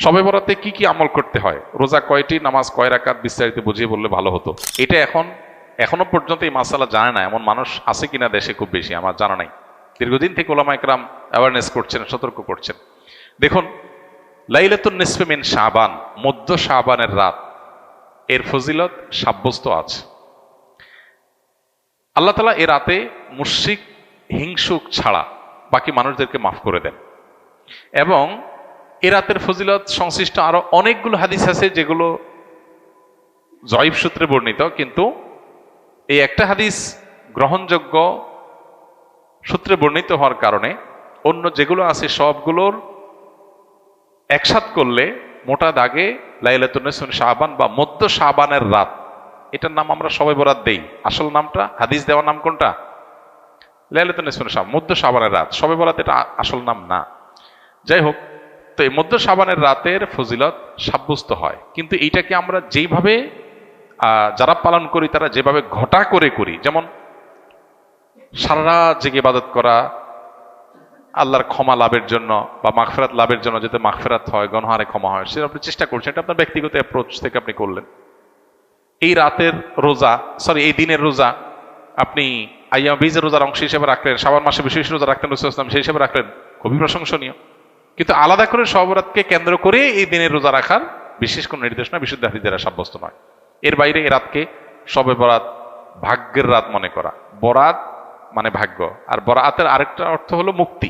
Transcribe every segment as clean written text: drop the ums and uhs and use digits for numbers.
শবে বরাতে কি কি আমল করতে হয়, রোজা কয়টি, নামাজ কয় রাকাত, বিস্তারিত বুঝিয়ে বললে ভালো হতো। এটা এখনো পর্যন্ত এই মাসালা জানে না এমন মানুষ আছে কিনা দেশে, খুব বেশি আমার জানা নাই। দীর্ঘদিন থেকে ওলামা একরাম অ্যাওয়ারনেস করছেন, সতর্ক করছেন। দেখুন, লাইলাতুন নিসফে মিন শাবান, মধ্য শাবানের রাত, এর ফজিলত সাব্যস্ত আছে। আল্লাহ তাআলা এ রাতে মুশরিক হিংসুক ছাড়া বাকি মানুষদেরকে মাফ করে দেন। এবং এ রাতের ফজিলত সংশ্লিষ্ট আরো অনেকগুলো হাদিস আছে যেগুলো জয়ীফ সূত্রে বর্ণিত, কিন্তু এই একটা হাদিস গ্রহণযোগ্য সূত্রে বর্ণিত হওয়ার কারণে অন্য যেগুলো আছে সবগুলোর একসাথ করলে মোটা দাগে লাইলাতুন নিসফে মিন শাবান বা মধ্য শাবানের রাত, এটার নাম আমরা শবে বরাত দেই। আসল নামটা, হাদিস দেওয়ার নাম কোনটা? লাইলাতুন নিসফে মিন শাবান, মধ্য শাবানের রাত। শবে বরাত এটা আসল নাম না। যাই হোক, তো এই মধ্য শাবানের রাতের ফজিলত সাব্যস্ত হয়, কিন্তু এইটাকে আমরা যেইভাবে যারা পালন করি তারা যেভাবে ঘটা করে করি, যেমন সারা রাত জেগে ইবাদত করা আল্লাহর ক্ষমা লাভের জন্য বা মাগফিরাত লাভের জন্য, যাতে মাগফিরাত হয়, গুনাহে ক্ষমা হয়, সেটা আপনি চেষ্টা করছেন, এটা আপনার ব্যক্তিগত অ্যাপ্রোচ থেকে আপনি করলেন। এই রাতের রোজা, এই দিনের রোজা আপনি আইয়াম বীজের রোজার অংশ হিসেবে রাখলেন, শাবান মাসে বিশেষ রোজা রাখলেন, রাসূলুল্লাহ সাল্লাল্লাহু আলাইহি ওয়াসাল্লাম সেই হিসেবে রাখলেন, খুবই প্রশংসনীয়। কিন্তু আলাদা করে শবে বরাতকে কেন্দ্র করে এই দিনের রোজা রাখার বিশেষ কোনো নির্দেশনা বিশুদ্ধ হাদিস দ্বারা সাব্যস্ত নয়। এর বাইরে এ রাতকে শবে বরাত ভাগ্যের রাত মনে করা, বরাত মানে ভাগ্য, আর বরাতের আরেকটা অর্থ হলো মুক্তি।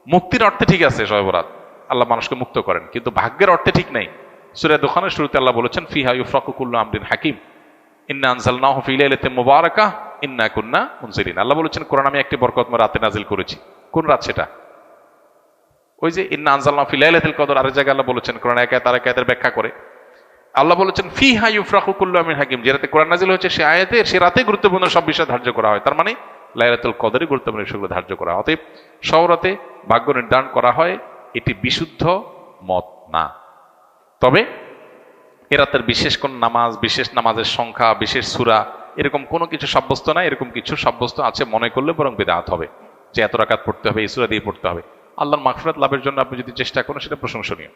মুক্তির অর্থে ঠিক আছে শবে বরাত, আল্লাহ মানুষকে মুক্ত করেন, কিন্তু ভাগ্যের অর্থে ঠিক নেই। সূরা দুখানের শুরুতে আল্লাহ বলেছেন, ফিহা ইউফরাকু কুল্লু আমরিন হাকিম ইন্না আনজালনাহু ফি লাইলাতিন মুবারাকাহ ইন্না কুন্না মুনজিরিন। আল্লাহ বলেছেন, কোরআন আমি একটি বরকতময় রাতে নাজিল করেছি। কোন রাত সেটা? ওই যে ইন্না আনজালনাহু ফি লাইলাতিল কদর। আরেক জায়গায় আল্লাহ বলেছেন, কোরআন এক আয়াত আরেক আয়াতের ব্যাখ্যা করে আল্লাহ বলেছেন, ফিহা ইউফরাকু কুল্লু আমরিন হাকিম। যে রাতে কোরআন নাজিল হয়েছে সে আয়াতে, সে রাতে গুরুত্বপূর্ণ সব বিষয় ধার্য করা হয়। তার মানে লাইলাতুল কদরে গুরুত্বপূর্ণ বিষয়গুলো ধার্য করা হয়। অতএব সব রাতে ভাগ্য নির্ধারণ করা হয়, এটি বিশুদ্ধ মত না। তবে এ রাতের বিশেষ কোন নামাজ, বিশেষ নামাজের সংখ্যা, বিশেষ সূরা, এরকম কোনো কিছু সাব্যস্ত না। এরকম কিছু সাব্যস্ত আছে মনে করলে বরং বিদআত হবে, যে এত রাকাত পড়তে হবে, এই সূরা দিয়ে পড়তে হবে। আল্লাহর মাগফিরাত লাভের জন্য আপনি যদি চেষ্টা করেন সেটা প্রশংসনীয়,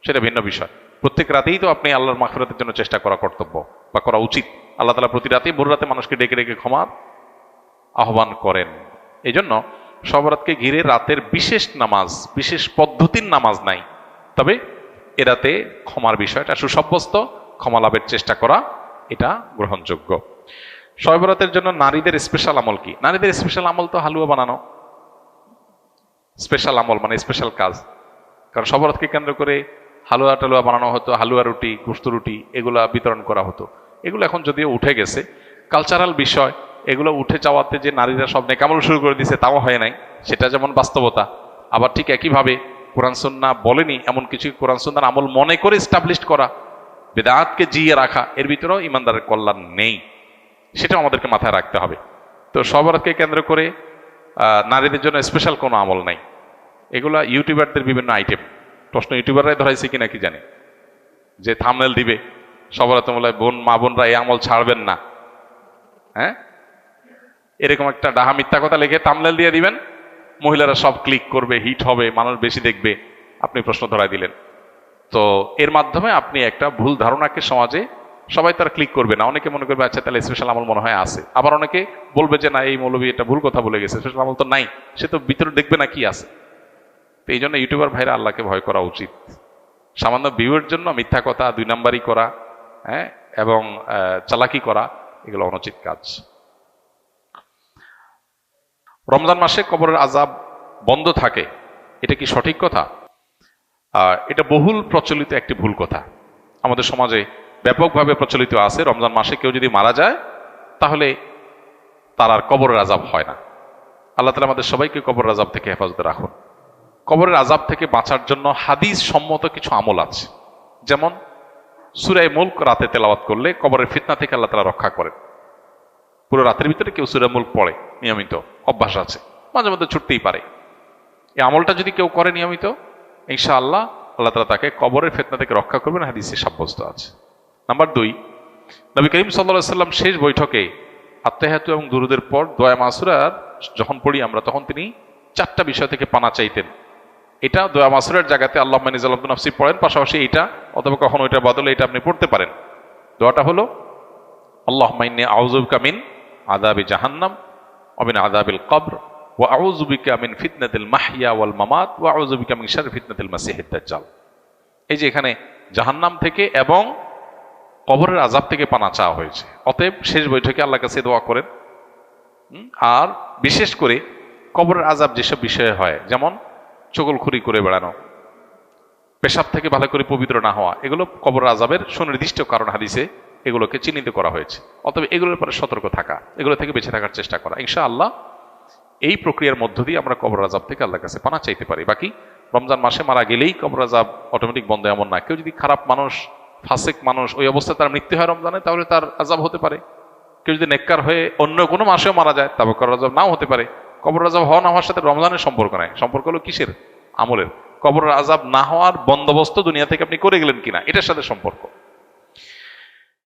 সেটা ভিন্ন বিষয়। প্রত্যেক রাতেই তো আপনি আল্লাহর মাগফিরাতের জন্য চেষ্টা করা কর্তব্য বা করা উচিত। আল্লাহ তাআলা প্রতি রাতেই ভোর রাতে মানুষকে ডেকে ডেকে ক্ষমার আহ্বান করেন। এই জন্য শবে বরাতকে ঘিরে রাতের বিশেষ নামাজ, বিশেষ পদ্ধতির নামাজ নাই। তবে এ রাতে ক্ষমার বিষয়টা সুসাব্যস্ত, ক্ষমা লাভের চেষ্টা করা এটা গ্রহণযোগ্য। শবে বরাতের জন্য নারীদের স্পেশাল আমল কি? নারীদের স্পেশাল আমল তো হালুয়া বানানো। স্পেশাল আমল মানে স্পেশাল কাজ, কারণ শবে বরাতকে কেন্দ্র করে হালুয়া টালুয়া বানানো হতো, হালুয়া রুটি, গোশত রুটি এগুলা বিতরণ করা হতো। এগুলো এখন যদিও উঠে গেছে, কালচারাল বিষয়, এগুলো উঠে যাওয়াতে যে নারীরা সব নেকামল শুরু করে দিয়েছে তাও হয় নাই, সেটা যেমন বাস্তবতা। আবার ঠিক একইভাবে কোরআন সুন্নাহ বলেনি এমন কিছু কোরআন সুন্নাহর আমল মনে করে এস্টাবলিশড করা, বিদআতকে জিয়ে রাখা, এর ভিতরেও ইমানদারের কল্যাণ নেই, সেটাও আমাদেরকে মাথায় রাখতে হবে। তো শবে বরাতকে কেন্দ্র করে নারীদের জন্য স্পেশাল কোনো আমল নাই। এগুলা ইউটিউবারদের বিভিন্ন আইটেম। প্রশ্ন ইউটিউবাররাই ধরাইছে কিনা কি জানি, যে থাম্বনেল দিবে শবে বরাতে বলে মা বোনরা এই আমল ছাড়বেন না, হ্যাঁ, এরকম একটা ডাহা মিথ্যা কথা লিখে থাম্বনেল দিয়ে দিবেন, মহিলারা সব ক্লিক করবে, হিট হবে, মানুষ বেশি দেখবে, আপনি প্রশ্ন ধরাই দিলেন। তো এর মাধ্যমে আপনি একটা ভুল ধারণাকে সমাজে, সবাই তারা ক্লিক করবে না, অনেকে মনে করবে আচ্ছা তাহলে স্পেশাল আমল মনে হয় আছে, আবার অনেকে বলবে যে না এই মৌলবী এটা ভুল কথা বলে গেছে, স্পেশাল আমল তো নাই, সে তো ভিতরে দেখবে না কি আছে। তো এই জন্য ইউটিউবার ভাইরা আল্লাহকে ভয় করা উচিত। সামান্য ভিউয়ের জন্য মিথ্যা কথা, দুই নাম্বারি করা, হ্যাঁ, এবং চালাকি করা, এগুলো অনুচিত কাজ। রমজান মাসে কবরের আযাব বন্ধ থাকে, এটা কি সঠিক কথা? এটা বহুল প্রচলিত একটি ভুল কথা, আমাদের সমাজে ব্যাপকভাবে প্রচলিত আছে। রমজান মাসে কেউ যদি মারা যায় তাহলে তার আর কবরের আযাব হয় না। আল্লাহ তাআলা আমাদের সবাইকে কবরের আযাব থেকে হেফাজতে রাখুন। কবরের আযাব থেকে বাঁচার জন্য হাদিস সম্মত কিছু আমল আছে, যেমন সূরা মুলক রাতে তেলাওয়াত করলে কবরের ফিতনা থেকে আল্লাহ তাআলা রক্ষা করেন। পুরো রাতের ভিতরে কেউ সূরা মুলক পড়ে, নিয়মিত অভ্যাস আছে, মাঝে মধ্যে ছুটতেই পারে, এই আমলটা যদি কেউ করে নিয়মিত, ইনশাআল্লাহ আল্লাহ তাআলা তাকে কবরের ফিতনা থেকে রক্ষা করবেন, হাদিসে সাব্যস্ত আছে। নাম্বার 2, নবী করিম সাল্লাল্লাহু আলাইহি ওয়াসাল্লাম শেষ বৈঠকে আত্তাহিয়াতু এবং দুরুদের পর দোয়া মাসুরার যখন পড়ি আমরা, তখন তিনি 4টা বিষয় থেকে পানা চাইতেন। এটা দোয়া মাসুরের জায়গাতে আল্লাহুম্মা ইন্নী যালামতু নাফসি পড়েন, পাশাপাশি এটা অথবা কখনো এটার বদলে এটা আপনি পড়তে পারেন। দোয়াটা হলো আল্লাহুম্মা ইন্নী আউযু বিকা মিন আযাবি জাহান্নাম ওয়া মিন আযাবিল কবর ওয়া আউযু বিকা মিন ফিতনাতিল মাহইয়া ওয়াল মামাত ওয়া আউযু বিকা মিন শাররি ফিতনাতিল মাসিহিদ দাজ্জাল। এই যে এখানে জাহান্নাম থেকে এবং কবরের আযাব থেকে পানা চাওয়া হয়েছে। অতএব শেষ বৈঠকে আল্লাহর কাছে দোয়া করেন। আর বিশেষ করে কবরের আযাব যেসব বিষয়ে হয়, যেমন চগলখুরি করে বেড়ানো, পেশাব থেকে ভালো করে পবিত্র না হওয়া, এগুলো কবরের আযাবের সুনির্দিষ্ট কারণ হাদিসে এগুলোকে চিহ্নিত করা হয়েছে। অতএব এগুলোর পরে সতর্ক থাকা, এগুলো থেকে বেঁচে থাকার চেষ্টা করা, ইনশাআল্লাহ এই প্রক্রিয়ার মধ্য দিয়ে আমরা কবর আযাব থেকে আল্লাহর কাছে পানা চাইতে পারি। বাকি রমজান মাসে মারা গেলেই কবর আযাব অটোমেটিক বন্ধ এমন না। কেউ যদি খারাপ মানুষ, ফাসিক মানুষ, ওই অবস্থায় তার মৃত্যু হয় রমজানে, তাহলে তার আযাব হতে পারে। কেউ যদি নেককার হয়ে অন্য কোনো মাসেও মারা যায়, তবে কবর আযাব নাও হতে পারে। কবর আযাব হওয়া না হওয়ার সাথে রমজানের সম্পর্ক নাই, সম্পর্ক হলো কিসের? আমলের। কবর আযাব না হওয়ার বন্দোবস্ত দুনিয়া থেকে আপনি করে গেলেন কিনা, এটার সাথে সম্পর্ক।